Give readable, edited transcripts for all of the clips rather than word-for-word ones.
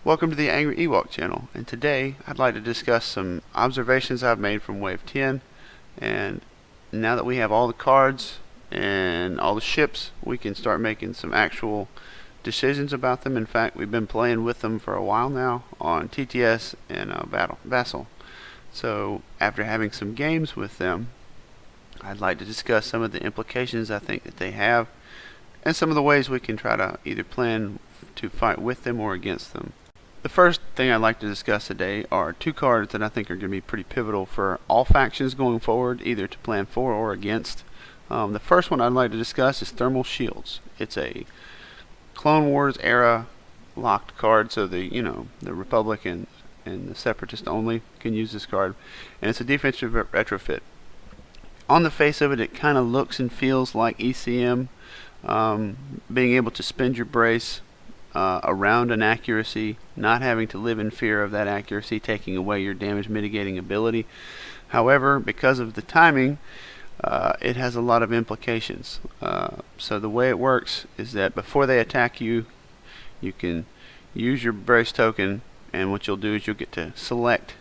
Welcome to the Angry Ewok channel, and today I'd like to discuss some observations I've made from Wave 10. And now that we have all the cards and all the ships, we can start making some actual decisions about them. In fact, we've been playing with them for a while now on TTS and Vassal. So after having some games with them, I'd like to discuss some of the implications I think that they have and some of the ways we can try to either plan to fight with them or against them. The first thing I'd like to discuss today are two cards that I think are going to be pretty pivotal for all factions going forward, either to plan for or against. The first one I'd like to discuss is Thermal Shields. It's a Clone Wars era locked card, so the Republic and the Separatist only can use this card, and it's a defensive retrofit. On the face of it, it kind of looks and feels like ECM, being able to spend your brace around an accuracy, not having to live in fear of that accuracy taking away your damage mitigating ability. However, because of the timing, it has a lot of implications. So the way it works is that before they attack you, you can use your brace token, and what you'll do is you'll get to select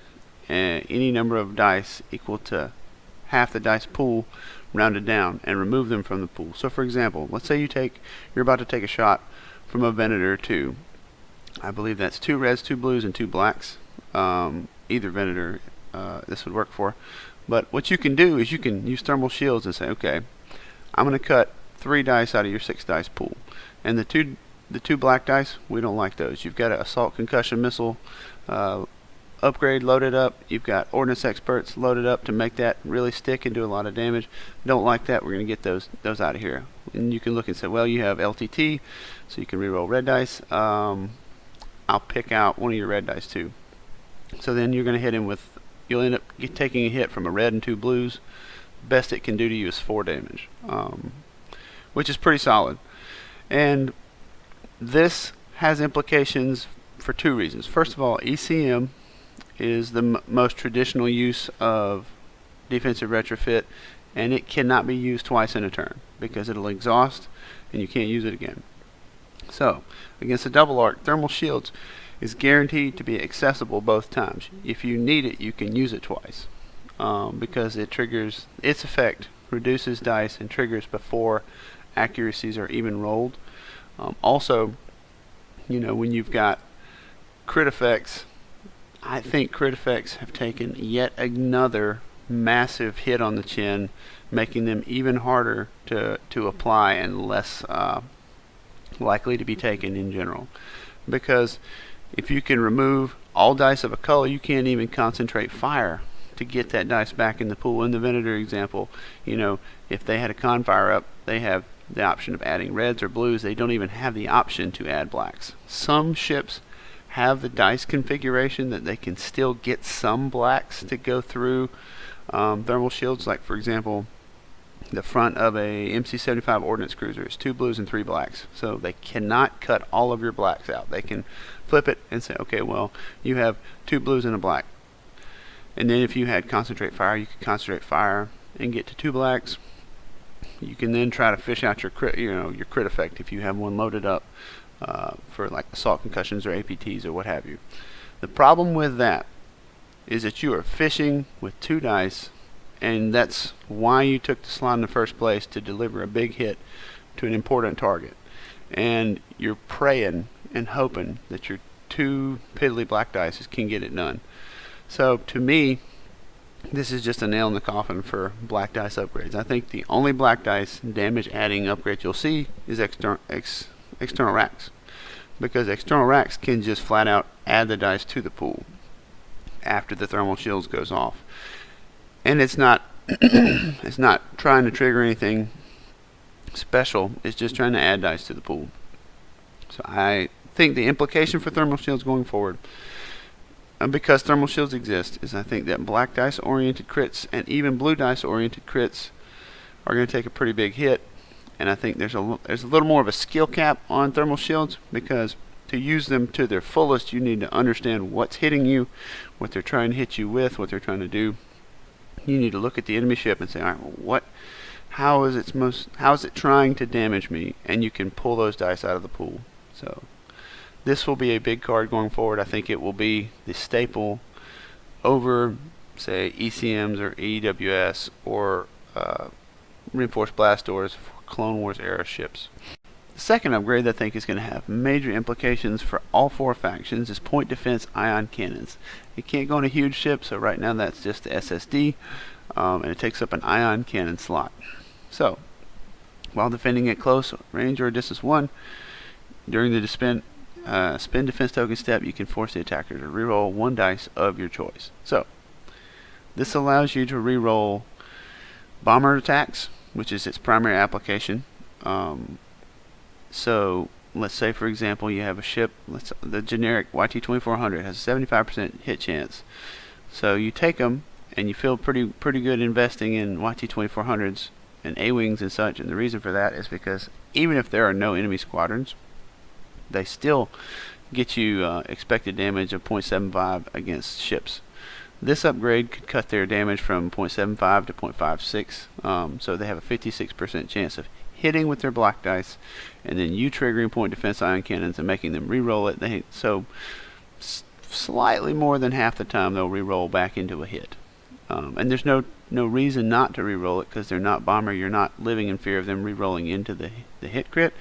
any number of dice equal to half the dice pool rounded down and remove them from the pool. So for example, let's say you're about to take a shot from a Venator to, I believe that's 2 reds, 2 blues, and 2 blacks. Either Venator this would work for. But what you can do is you can use Thermal Shields and say, okay, I'm going to cut 3 dice out of your 6 dice pool. And the two black dice, we don't like those. You've got an Assault Concussion Missile upgrade loaded up. You've got Ordnance Experts loaded up to make that really stick and do a lot of damage. Don't like that. We're going to get those out of here. And you can look and say, well, you have LTT, so you can reroll red dice. I'll pick out one of your red dice too. So then you're going to hit him with, you'll end up taking a hit from a red and 2 blues. Best it can do to you is 4 damage, which is pretty solid. And this has implications for 2 reasons. First of all, ECM is the most traditional use of defensive retrofit, and it cannot be used twice in a turn because it'll exhaust and you can't use it again. So against a double arc, Thermal Shields is guaranteed to be accessible both times. If you need it, you can use it twice, because it triggers, its effect reduces dice and triggers before accuracies are even rolled. Also, when you've got crit effects, I think crit effects have taken yet another massive hit on the chin, making them even harder to apply and less likely to be taken in general. Because if you can remove all dice of a color, you can't even concentrate fire to get that dice back in the pool. In the Venator example, if they had a Confire up, they have the option of adding reds or blues. They don't even have the option to add blacks. Some ships have the dice configuration that they can still get some blacks to go through Thermal Shields. Like for example, the front of a MC-75 Ordnance Cruiser is 2 blues and 3 blacks. So they cannot cut all of your blacks out. They can flip it and say, okay, well, you have 2 blues and a black. And then if you had Concentrate Fire, you could Concentrate Fire and get to 2 blacks. You can then try to fish out your crit, your crit effect if you have one loaded up for like Assault Concussions or APTs or what have you. The problem with that is that you are fishing with 2 dice, and that's why you took the slot in the first place, to deliver a big hit to an important target. And you're praying and hoping that your 2 piddly black dice can get it done. So to me, this is just a nail in the coffin for black dice upgrades. I think the only black dice damage adding upgrade you'll see is external racks, because external racks can just flat out add the dice to the pool after the Thermal Shields goes off, and it's not it's not trying to trigger anything special. It's just trying to add dice to the pool. So I think the implication for Thermal Shields going forward, because Thermal Shields exist, is I think that black dice oriented crits and even blue dice oriented crits are going to take a pretty big hit. And I think there's a little more of a skill cap on Thermal Shields, because to use them to their fullest, you need to understand what's hitting you, what they're trying to hit you with, what they're trying to do. You need to look at the enemy ship and say, all right, well, how is it trying to damage me? And you can pull those dice out of the pool. So This will be a big card going forward. I think it will be the staple over, say, ECMs or EWS or reinforced blast doors for Clone Wars era ships. The second upgrade that I think is going to have major implications for all 4 factions is point defense ion cannons. It can't go on a huge ship, so right now that's just the SSD, and it takes up an ion cannon slot. So, while defending at close range or distance 1, during the spin defense token step, you can force the attacker to reroll 1 dice of your choice. So, this allows you to reroll bomber attacks, which is its primary application. So let's say, for example, you have a ship, the generic YT-2400 has a 75% hit chance. So you take them, and you feel pretty good investing in YT-2400s and A-wings and such. And the reason for that is because even if there are no enemy squadrons, they still get you expected damage of 0.75 against ships. This upgrade could cut their damage from 0.75 to 0.56, so they have a 56% chance of hitting with their black dice, and then you triggering point defense ion cannons and making them re-roll it. So slightly more than half the time they'll re-roll back into a hit. And there's no reason not to re-roll it, because they're not bomber. You're not living in fear of them re-rolling into the hit crit.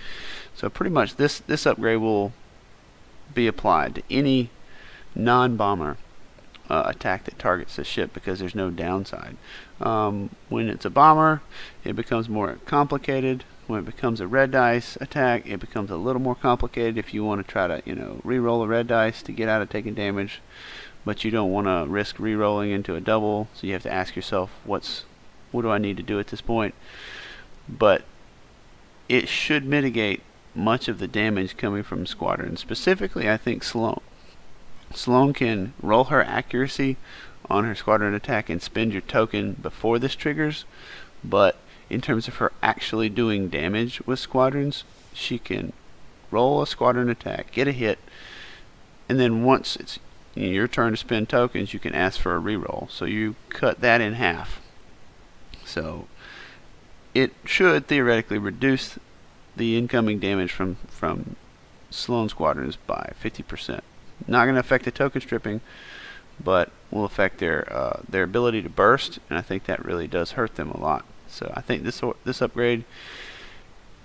So pretty much this upgrade will be applied to any non-bomber attack that targets the ship, because there's no downside. When it's a bomber, it becomes more complicated. When it becomes a red dice attack, it becomes a little more complicated if you want to try to re-roll a red dice to get out of taking damage, but you don't want to risk re-rolling into a double, so you have to ask yourself, what do I need to do at this point? But it should mitigate much of the damage coming from squadrons. Specifically, I think Sloane. Sloane can roll her accuracy on her squadron attack and spend your token before this triggers, but in terms of her actually doing damage with squadrons, she can roll a squadron attack, get a hit, and then once it's your turn to spend tokens, you can ask for a reroll. So you cut that in half. So it should theoretically reduce the incoming damage from Sloane squadrons by 50%. Not going to affect the token stripping, but will affect their ability to burst, and I think that really does hurt them a lot. So I think this upgrade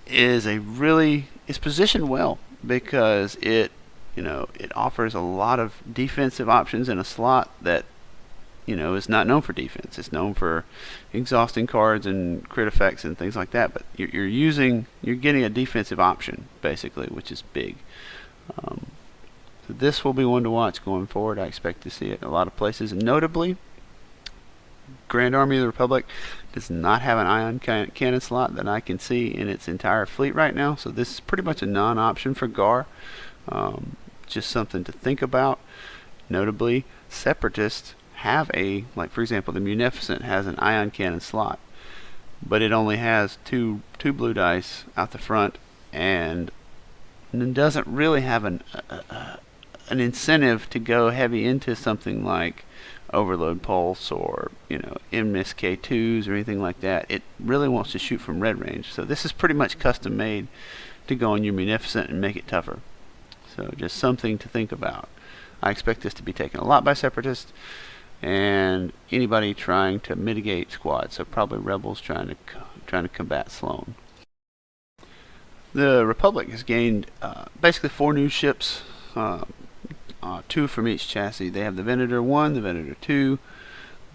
is it's positioned well, because it offers a lot of defensive options in a slot that is not known for defense. It's known for exhausting cards and crit effects and things like that, but you're getting a defensive option basically, which is big. So this will be one to watch going forward. I expect to see it in a lot of places, and notably, Grand Army of the Republic does not have an ion cannon slot that I can see in its entire fleet right now, so this is pretty much a non-option for GAR. Just something to think about. Notably, Separatists have for example, the Munificent has an ion cannon slot, but it only has two blue dice out the front, and doesn't really have an incentive to go heavy into something like Overload Pulse or MSK2s or anything like that. It really wants to shoot from red range. So this is pretty much custom made to go on your Munificent and make it tougher. So just something to think about. I expect this to be taken a lot by Separatists and anybody trying to mitigate squads. So probably Rebels trying to combat Sloane. The Republic has gained basically 4 new ships. 2 from each chassis. They have the Venator 1, the Venator 2,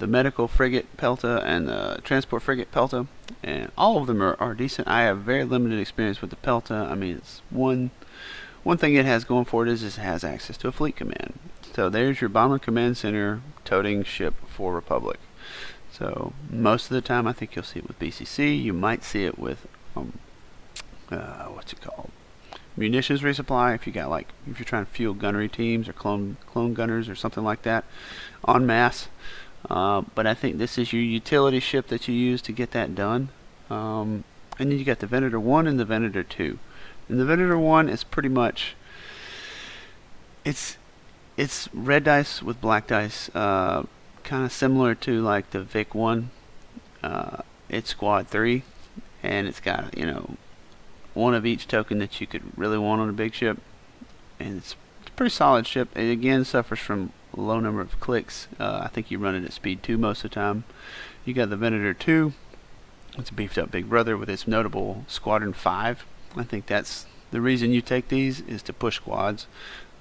the Medical Frigate Pelta, and the Transport Frigate Pelta, and all of them are decent. I have very limited experience with the Pelta. I mean, it's one thing it has going for it is it has access to a fleet command. So there's your Bomber Command Center toting ship for Republic. So most of the time I think you'll see it with BCC. You might see it with what's it called? Munitions resupply, if you're trying to fuel gunnery teams or clone gunners or something like that en masse. But I think this is your utility ship that you use to get that done. And then you got the Venator 1 and the Venator 2. And the Venator 1 is pretty much it's red dice with black dice, kind of similar to like the Vic 1. It's squad 3, and it's got one of each token that you could really want on a big ship. and it's a pretty solid ship. It again suffers from a low number of clicks. I think you run it at speed 2 most of the time. You got the Venator 2. It's a beefed up big brother with its notable Squadron 5. I think that's the reason you take these, is to push squads.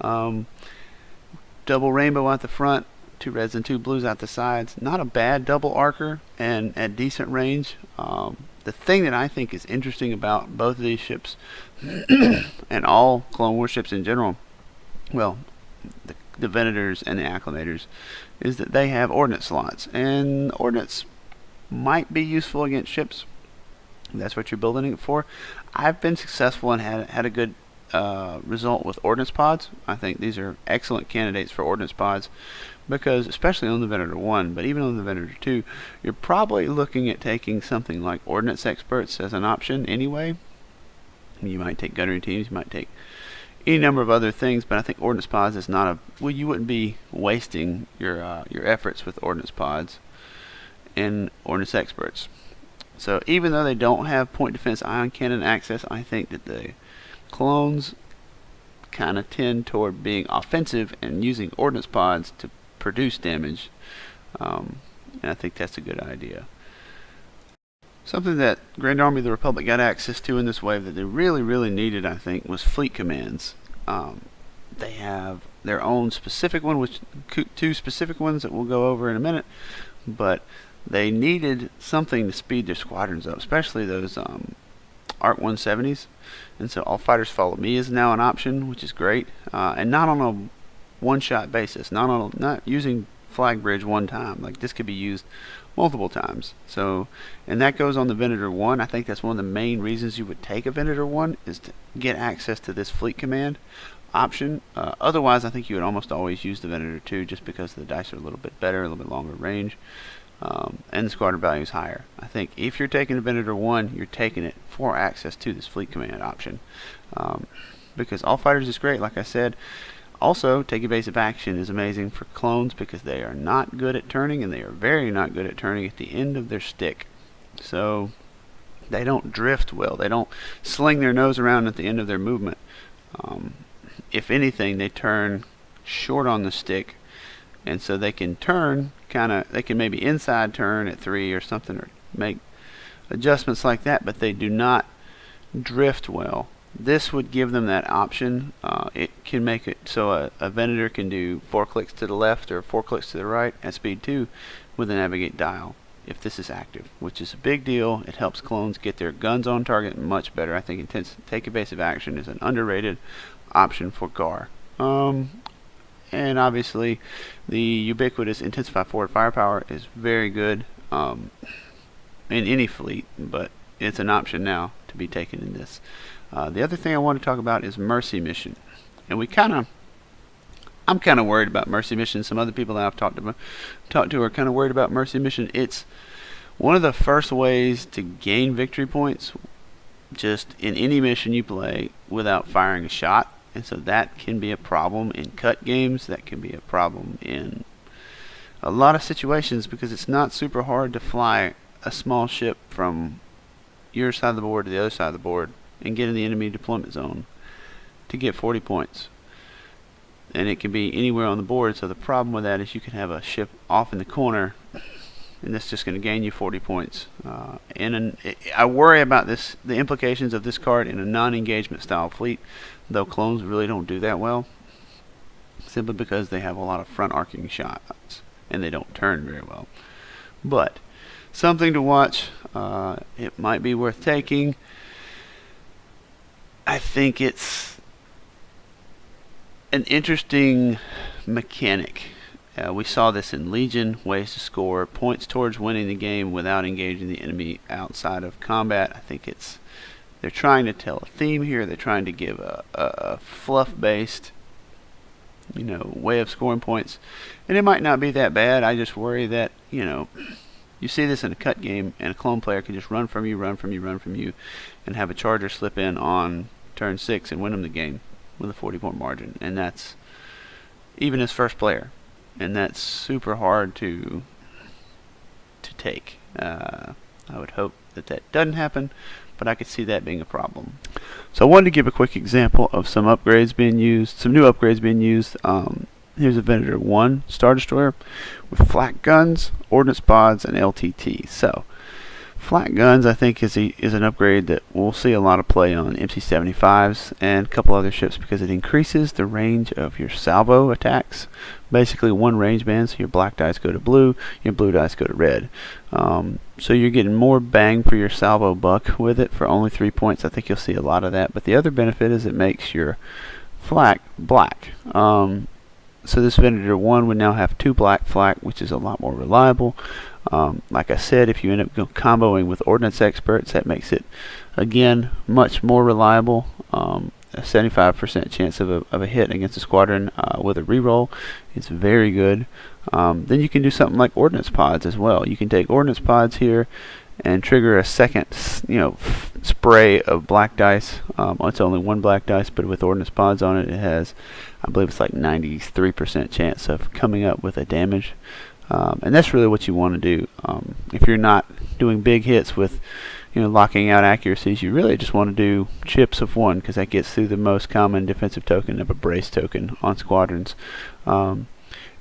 Double rainbow at the front, 2 reds and 2 blues out the sides. Not a bad double archer, and at decent range. The thing that I think is interesting about both of these ships and all Clone Wars ships in general, well, the Venators and the Acclimators, is that they have ordnance slots, and ordnance might be useful against ships. That's what you're building it for. I've been successful and had a good result with ordnance pods. I think these are excellent candidates for ordnance pods, because especially on the Venator 1, but even on the Venator 2, you're probably looking at taking something like ordnance experts as an option anyway. You might take gunnery teams, you might take any number of other things, but I think ordnance pods is not a, well, you wouldn't be wasting your efforts with ordnance pods and ordnance experts. So even though they don't have point defense ion cannon access, I think that the clones kind of tend toward being offensive and using ordnance pods to produce damage, and I think that's a good idea. Something that Grand Army of the Republic got access to in this wave that they really needed, I think, was fleet commands. They have their own specific one, which 2 specific ones that we'll go over in a minute, but they needed something to speed their squadrons up, especially those ARC 170s. And so All Fighters Follow Me is now an option, which is great, and not on a one-shot basis, not using flag bridge one time. Like, this could be used multiple times. So, and that goes on the Venator 1. I think that's one of the main reasons you would take a Venator 1, is to get access to this fleet command option. Otherwise, I think you would almost always use the Venator 2, just because the dice are a little bit better, a little bit longer range, and the squadron value is higher. I think if you're taking a Venator 1, you're taking it for access to this fleet command option, because All Fighters is great, like I said. Also, take evasive action is amazing for clones, because they are not good at turning, and they are very not good at turning at the end of their stick. So they don't drift well. They don't sling their nose around at the end of their movement. If anything, they turn short on the stick, and so they can turn they can maybe inside turn at 3 or something, or make adjustments like that, but they do not drift well. This would give them that option. It can make it so a Venator can do 4 clicks to the left or 4 clicks to the right at speed 2 with a navigate dial, if this is active, which is a big deal. It helps clones get their guns on target much better. I think take evasive action is an underrated option for GAR. And obviously the ubiquitous intensify forward firepower is very good in any fleet, but it's an option now to be taken in this. The other thing I want to talk about is Mercy Mission, and I'm kind of worried about Mercy Mission. Some other people that I've talked to are kind of worried about Mercy Mission. It's one of the first ways to gain victory points just in any mission you play without firing a shot, and so that can be a problem in cut games. That can be a problem in a lot of situations, because it's not super hard to fly a small ship from your side of the board to the other side of the board and get in the enemy deployment zone to get 40 points. And it can be anywhere on the board, so the problem with that is you can have a ship off in the corner, and that's just going to gain you 40 points. I worry about the implications of this card in a non-engagement style fleet, though clones really don't do that well, simply because they have a lot of front arcing shots and they don't turn very well. But something to watch. It might be worth taking. I think it's an interesting mechanic. We saw this in Legion, ways to score points towards winning the game without engaging the enemy outside of combat. I think they're trying to tell a theme here. They're trying to give a fluff-based, way of scoring points, and it might not be that bad. I just worry that you see this in a cut game, and a clone player can just run from you, and have a charger slip in on turn 6 and win them the game with a 40-point margin, and that's even as first player, and that's super hard to take. I would hope that doesn't happen, but I could see that being a problem. So I wanted to give a quick example of some upgrades being used, some new upgrades being used. Here's a Venator 1 Star Destroyer with flak guns, ordnance pods, and LTT. So flak guns, I think, is an upgrade that we'll see a lot of play on MC-75s and a couple other ships because it increases the range of your salvo attacks. Basically, one range band, so your black dice go to blue, your blue dice go to red. So you're getting more bang for your salvo buck with it for only 3 points. I think you'll see a lot of that. But the other benefit is it makes your flak black. So this Venator 1 would now have 2 black flak, which is a lot more reliable. Like I said, if you end up comboing with Ordnance Experts, that makes it, again, much more reliable. A 75% chance of a hit against a squadron with a reroll is very good. Then you can do something like Ordnance Pods as well. You can take Ordnance Pods here and trigger a second, spray of black dice. It's only 1 black dice, but with Ordnance Pods on it, it has, I believe it's like 93% chance of coming up with a damage. And that's really what you want to do. If you're not doing big hits with, locking out accuracies, you really just want to do chips of 1 because that gets through the most common defensive token of a brace token on squadrons. And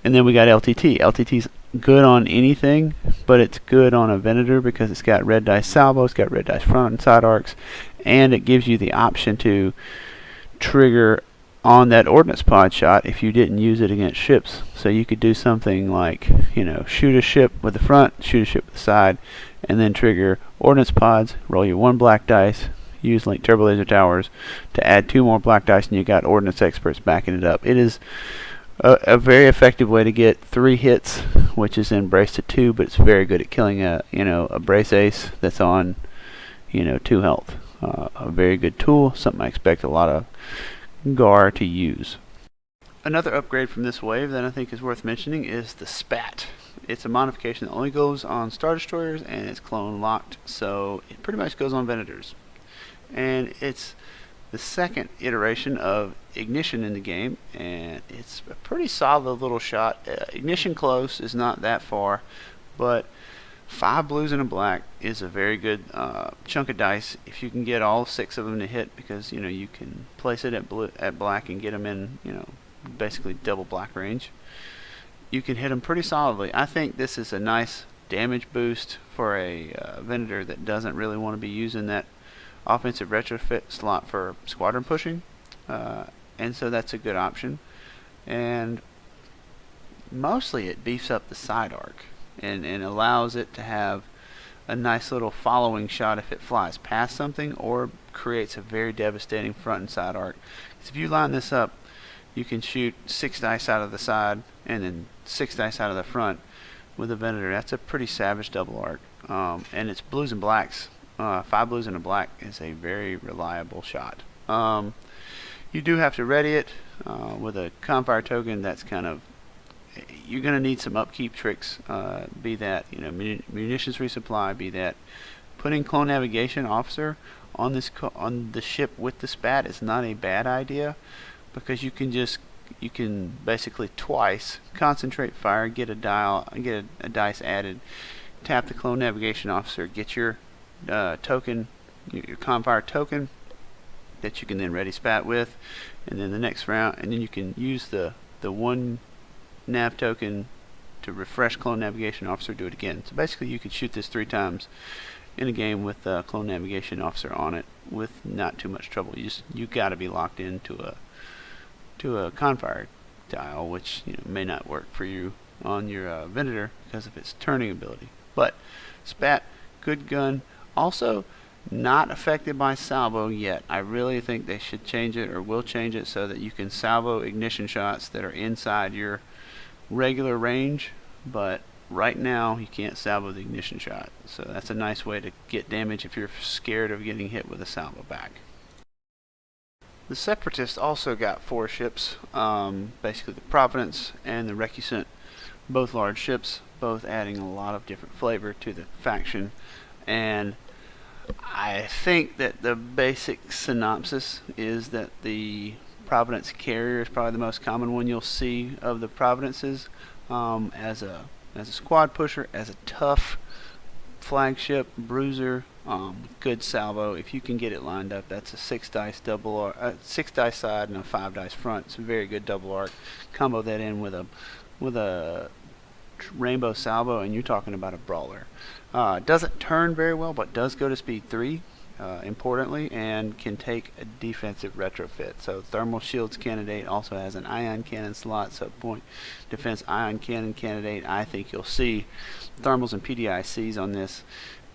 then we got LTT. LTT's good on anything, but it's good on a Venator because it's got red dice salvo, it's got red dice front and side arcs, and it gives you the option to trigger on that ordnance pod shot if you didn't use it against ships. So you could do something like, shoot a ship with the front, shoot a ship with the side, and then trigger ordnance pods, roll your 1 black dice, use like turbo laser towers to add 2 more black dice, and you got Ordnance Experts backing it up. It is a very effective way to get 3 hits, which is in brace to 2, but it's very good at killing a brace ace that's on 2 health. A very good tool, something I expect a lot of GAR to use. Another upgrade from this wave that I think is worth mentioning is the Spat. It's a modification that only goes on Star Destroyers and it's clone locked, so it pretty much goes on Venators. And it's the second iteration of Ignition in the game, and it's a pretty solid little shot. Ignition close is not that far, but 5 blues and a black is a very good chunk of dice if you can get all 6 of them to hit, because you can place it at black and get them in basically double black range. You can hit them pretty solidly. I think this is a nice damage boost for a Venator that doesn't really want to be using that offensive retrofit slot for squadron pushing, and so that's a good option. And mostly it beefs up the side arc and allows it to have a nice little following shot if it flies past something or creates a very devastating front and side arc. If you line this up, you can shoot 6 dice out of the side and then 6 dice out of the front with a Venator. That's a pretty savage double arc, and it's blues and blacks. 5 blues and a black is a very reliable shot. You do have to ready it with a Confire token. That's kind of, you're going to need some upkeep tricks, be that munitions resupply, be that putting Clone Navigation Officer on the ship with the Spat is not a bad idea, because you can basically twice concentrate fire, get a dice added, tap the Clone Navigation Officer, get your token, your Confire token that you can then ready Spat with, and then the next round, and then you can use the 1 nav token to refresh Clone Navigation Officer, do it again. So basically you could shoot this 3 times in a game with Clone Navigation Officer on it with not too much trouble. You got to be locked into a Confire dial, which may not work for you on your Venator because of its turning ability. But Spat, good gun. Also, not affected by salvo yet. I really think they should change it, or will change it, so that you can salvo ignition shots that are inside your regular range, but right now you can't salvo the ignition shot. So that's a nice way to get damage if you're scared of getting hit with a salvo back. The Separatists also got 4 ships, basically the Providence and the Recusant, both large ships, both adding a lot of different flavor to the faction. And I think that the basic synopsis is that the Providence carrier is probably the most common one you'll see of the Providences, as a squad pusher, as a tough flagship bruiser, Good salvo. If you can get it lined up, that's a 6 dice double arc, 6 dice side and a 5 dice front. It's a very good double arc. Combo that in with a rainbow salvo, and you're talking about a brawler. Doesn't turn very well, but does go to speed 3. Importantly, and can take a defensive retrofit. So thermal shields candidate also has an ion cannon slot, so point defense ion cannon candidate. I think you'll see thermals and PDICs on this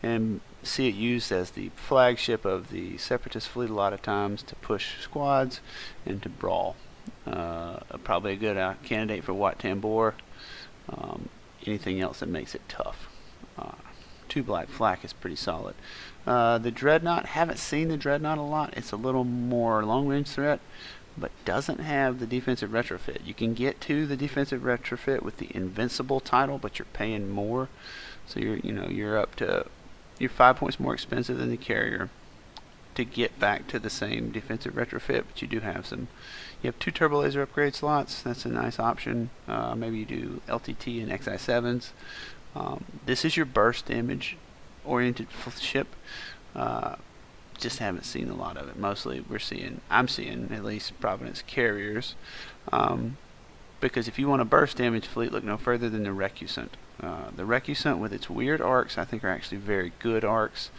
and see it used as the flagship of the separatist fleet a lot of times to push squads and to brawl. Probably a good candidate for Wat Tambor. Anything else that makes it tough. 2 black flak is pretty solid. The Dreadnought, haven't seen the Dreadnought a lot. It's a little more long-range threat, but doesn't have the defensive retrofit. You can get to the defensive retrofit with the Invincible title, but you're paying more. So you're up to, you're 5 points more expensive than the carrier to get back to the same defensive retrofit, but you do have some. You have 2 turbo laser upgrade slots. That's a nice option. Maybe you do LTT and XI7s. This is your burst damage oriented ship. Just haven't seen a lot of it. Mostly I'm seeing at least Providence carriers, because if you want a burst damage fleet, look no further than the Recusant. The Recusant with its weird arcs I think are actually very good arcs.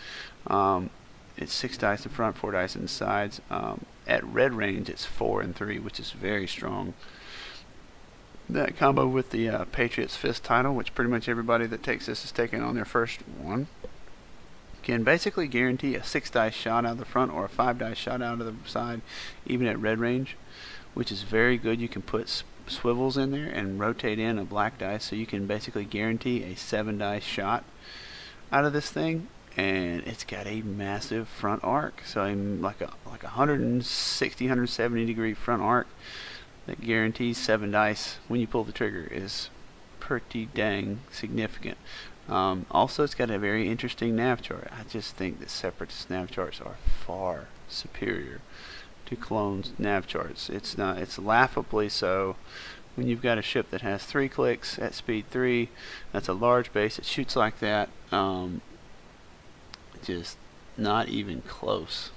It's 6 dice in front, 4 dice in the sides. At red range it's 4 and 3, which is very strong. That combo with the Patriot's Fist title, which pretty much everybody that takes this is taking on their first one, can basically guarantee a 6 dice shot out of the front or a 5 dice shot out of the side, even at red range, which is very good. You can put swivels in there and rotate in a black dice, so you can basically guarantee a 7 dice shot out of this thing. And it's got a massive front arc, so like a 160, 170 degree front arc that guarantees 7 dice when you pull the trigger is pretty dang significant. Also, it's got a very interesting nav chart. I just think that Separatist nav charts are far superior to clones nav charts. It's laughably so. When you've got a ship that has 3 clicks at speed 3, that's a large base, it shoots like that. Just not even close.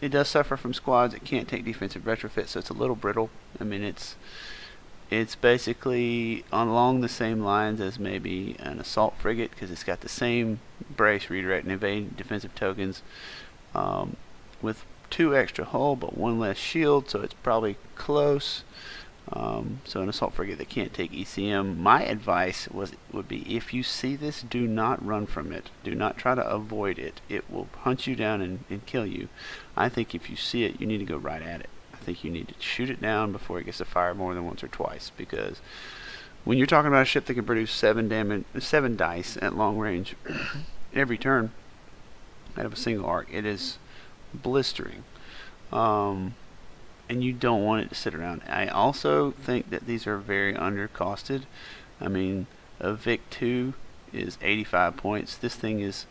It does suffer from squads. It can't take defensive retrofit, so it's a little brittle. I mean, it's basically along the same lines as maybe an assault frigate, because it's got the same brace, redirect, and evade defensive tokens, with 2 extra hull but 1 less shield, so it's probably close. So an assault frigate that can't take ECM. My advice would be, if you see this, do not run from it. Do not try to avoid it. It will hunt you down and kill you. I think if you see it, you need to go right at it. I think you need to shoot it down before it gets to fire more than once or twice, because when you're talking about a ship that can produce 7 dice at long range every turn out of a single arc, it is blistering. And you don't want it to sit around. I also think that these are very undercosted. I mean, a Vic 2 is 85 points. This thing is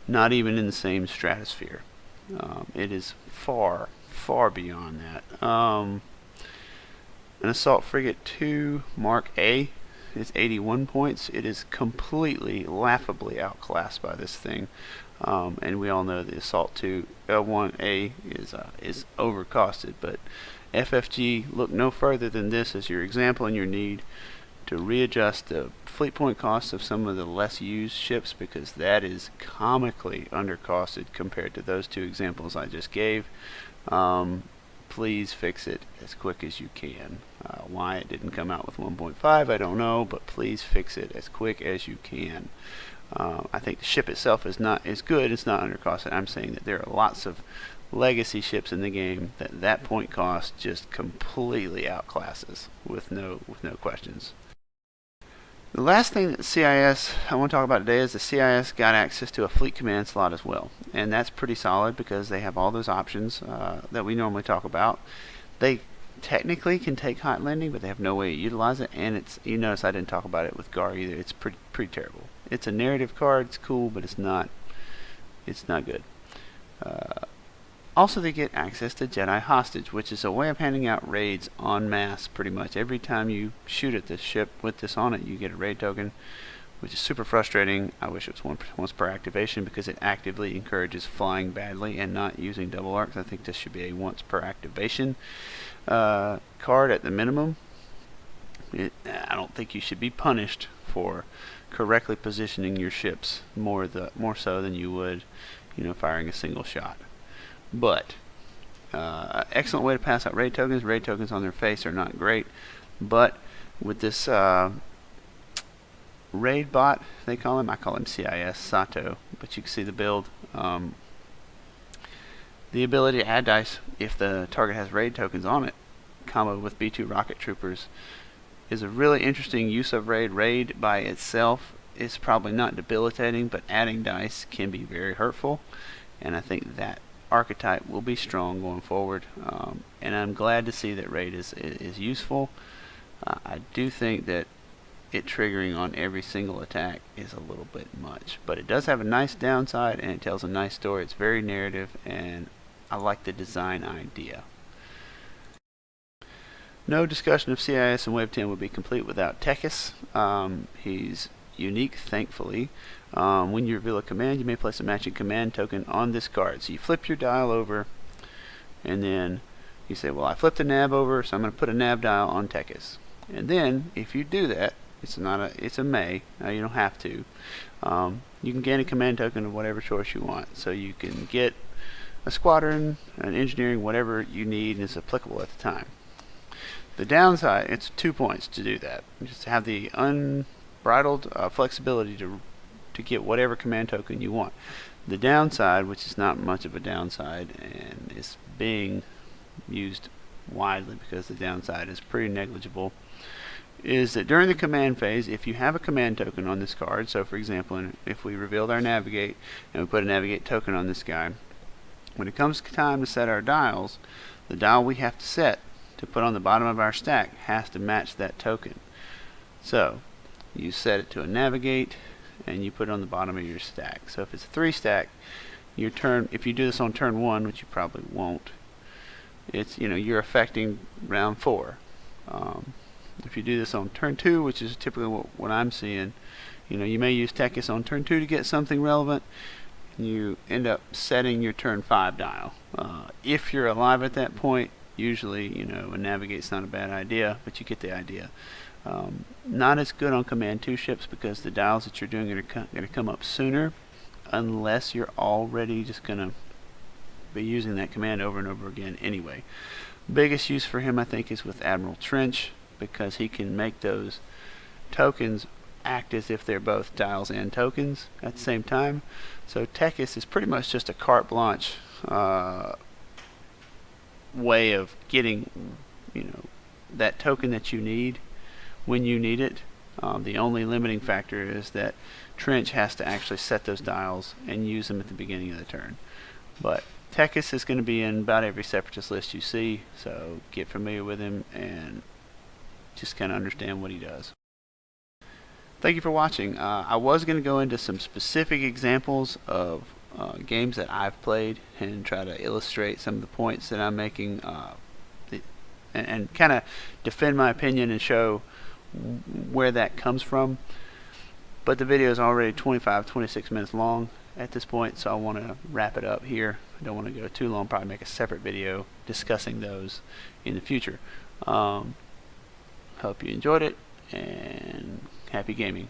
not even in the same stratosphere. It is far, far beyond that. An Assault Frigate 2 Mark A is 81 points. It is completely, laughably outclassed by this thing. And we all know the Assault 2 L1A is overcosted, but FFG, look no further than this as your example and your need to readjust the fleet point costs of some of the less used ships, because that is comically undercosted compared to those 2 examples I just gave. Please fix it as quick as you can. Why it didn't come out with 1.5, I don't know, but please fix it as quick as you can. I think the ship itself is good. It's not undercosted. I'm saying that there are lots of legacy ships in the game that point cost just completely outclasses with no questions. The last thing that CIS I want to talk about today is the CIS got access to a fleet command slot as well, and that's pretty solid because they have all those options that we normally talk about. They technically can take hot landing, but they have no way to utilize it, and you notice I didn't talk about it with GAR either. It's pretty terrible. It's a narrative card, it's cool, but it's not good. Also, they get access to Jedi Hostage, which is a way of handing out raids en masse pretty much. Every time you shoot at this ship with this on it, you get a raid token, which is super frustrating. I wish it was once per activation because it actively encourages flying badly and not using double arcs. I think this should be a once per activation card at the minimum. I don't think you should be punished for correctly positioning your ships more so than you would, firing a single shot. But excellent way to pass out raid tokens. Raid tokens on their face are not great, but with this raid bot, they call him. I call him CIS Sato, but you can see the build. The ability to add dice if the target has raid tokens on it, combo with B2 rocket troopers, is a really interesting use of raid. Raid by itself is probably not debilitating, but adding dice can be very hurtful, and I think that archetype will be strong going forward. And I'm glad to see that raid is useful. I do think that it triggering on every single attack is a little bit much, but it does have a nice downside and it tells a nice story. It's very narrative and I like the design idea. No discussion of CIS and Wave 10 would be complete without Tekis. He's unique, thankfully. When you reveal a command, you may place a matching command token on this card. So you flip your dial over and then you say, well, I flipped the nav over, so I'm going to put a nav dial on Tekis. And then if you do that, it's a may. Now you don't have to. You can gain a command token of whatever choice you want. So you can get a squadron, an engineering, whatever you need, and it's applicable at the time. The downside, it's 2 points to do that. Just have the unbridled flexibility to get whatever command token you want. The downside, which is not much of a downside, and is being used widely because the downside is pretty negligible, is that during the command phase, if you have a command token on this card, so for example, if we revealed our navigate and we put a navigate token on this guy, when it comes time to set our dials, the dial we have to set to put on the bottom of our stack has to match that token. So you set it to a navigate and you put it on the bottom of your stack. So if it's a 3 stack, your turn, if you do this on turn 1, which you probably won't, it's, you're affecting round 4. If you do this on turn 2, which is typically what I'm seeing, you may use Tekis on turn 2 to get something relevant. You end up setting your turn 5 dial. If you're alive at that point, usually, a navigate's not a bad idea, but you get the idea. Not as good on command 2 ships because the dials that you're doing are going to come up sooner, unless you're already just going to be using that command over and over again anyway. Biggest use for him, I think, is with Admiral Trench, because he can make those tokens act as if they're both dials and tokens at the same time. So Tekis is pretty much just a carte blanche way of getting that token that you need when you need it. The only limiting factor is that Trench has to actually set those dials and use them at the beginning of the turn. But Tekis is going to be in about every Separatist list you see, so get familiar with him and just kind of understand what he does. Thank you for watching. I was going to go into some specific examples of games that I've played and try to illustrate some of the points that I'm making and kind of defend my opinion and show where that comes from. But the video is already 26 minutes long at this point, so I want to wrap it up here. I don't want to go too long, probably make a separate video discussing those in the future. Hope you enjoyed it, and happy gaming.